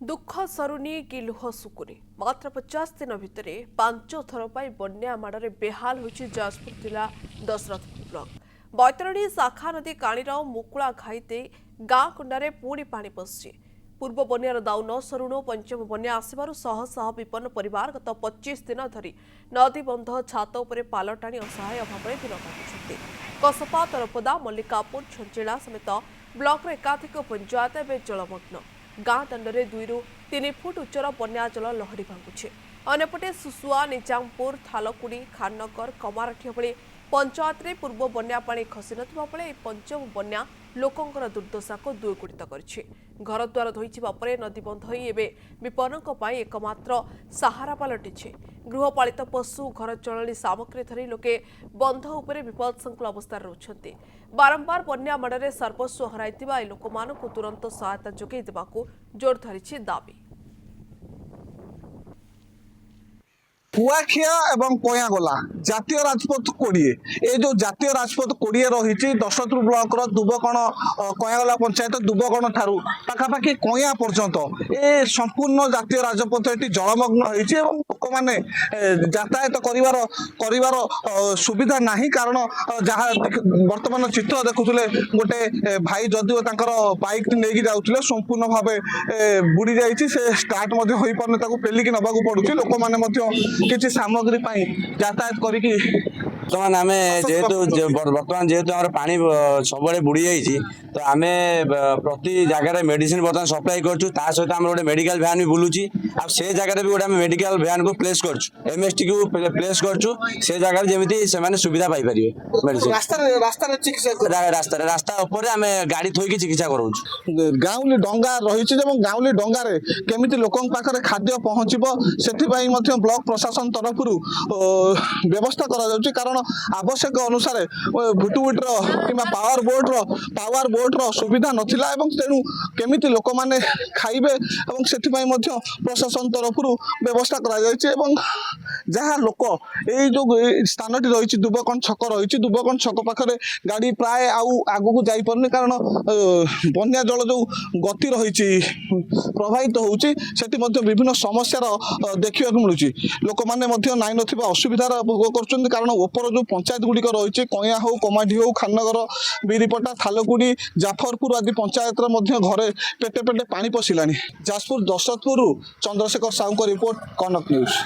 दुख सरुनी कि लुह सुकुनी मात्र 50 दिन भितर 5 थर बन्या माड़े बेहाल होइछि जाजपुर जिला दशरथपुर ब्लॉक बैतरणी शाखा नदी काणीर मुकुला घाईते गाँ कुंडारे पुणी पानी पशिछि। पूर्व बन्यार दाउ न सरुणु पंचम बन्या आसबारु शह शह विपन्न परिवार गत 25 दिन धरी नदी बंध छात उपरे पाल टाणी असहाय अभाव दिन काटुछन्ति। कसपा तरपदा मल्लिकापुर छंचेला समेत ब्लॉक एकाधिक पंचायत एवं जलमग्न। गाँ दंडरे 2 ରୁ 3 फुट उच्चर बन्या जल लहरी भांगुछे। अन्यपटे सुसुआ निजामपुर थालकुड़ी खाननगर कमारठिया भली पंचायत रे पूर्व बन्या पानी खसी नथिबा बेले पंचम बन्या लोकंकर दुर्दशा को दुईगुणित करिछि। घर द्वार धोइछिबा परे नदी बंध होई एबे विपन्नक पई एकमात्र सहारा पलटिछि। गृहपालित पशु घर चलणी सामग्री धरी लोके बंध उपरे विपदसंकुल अवस्था रहउछन्ति। बारंबार बन्या माड़े सर्वस्व हराइतिबा ए लोकमानकु तुरंत सहायता जोगाई देबाकू जोर धरिछि दाबी। कुआखिया एवं कयागला जातीय राजपथ 20 ये जो जातीय राजपथ 20 रही दशरथपुर ब्लॉक दुबकण कयागला पंचायत दुबकण ठारू पाखापाखि कया पर्यंत ए संपूर्ण जातीय राजपथ ये जलमग्न होती लोक मैंने यातायात कर सुविधा नहीं। कारण जहाँ वर्तमान चित्र देखुले गोटे भाई जदिव बाइक नहीं जाऊे संपूर्ण भाव बुड़ी जाइए स्टार्ट हो पारे पेलिकी नवाक पड़ुଛି लोक मैंने किसी सामग्री यातायात करिकी बर्तमान आम जेहेतु बर्तमान जेहेतु आम पानी सब बुड़ी जाइए तो आम प्रति जगार मेडिसिन बर्तमान सप्लाई करूँ सहित आम गोटे मेडिकल भ्यान भी बुलूची आ से जगह भी गोटे मेडिकल भ्यान को प्लेस कर एमएसटी को प्लेस कर से जगह जमी से सुविधा पाई मेडिसिन रास्ता उपर आम गाड़ी थोक चिकित्सा करूँ। गाँवली डंगा रही गाँवली डंगार केमी लोक पाखे खाद्य पहुँचब से ब्लॉक प्रशासन तरफ व्यवस्था करा कारण आवश्यक अनुसार भुटुभुटर कि पावर बोर्ड सुविधा नथिला तेणु केमिति लोक माने खाइबे से प्रशासन तरफ व्यवस्था करा जहाँ लोक ये जो स्थान रही दुबकण छक रही दुबकण छक पाखे गाड़ी प्राय आगू जापरनी कारण बन्या जल जो गति रही प्रभावित होती विभिन्न समस्यार देखा मिलूँ लोक मैंने नाई ना असुविधार भोग कर कारण ऊपर जो पंचायत गुड़िक रही कया हो कमाडी हो खाननगर बिरीपटा थालकुड़ी जाफरपुर आदि पंचायत घरे पेटे पेटे पानी पशिलानी। जाजपुर दशरथपुर चंद्रशेखर साहू रिपोर्ट कनक न्यूज।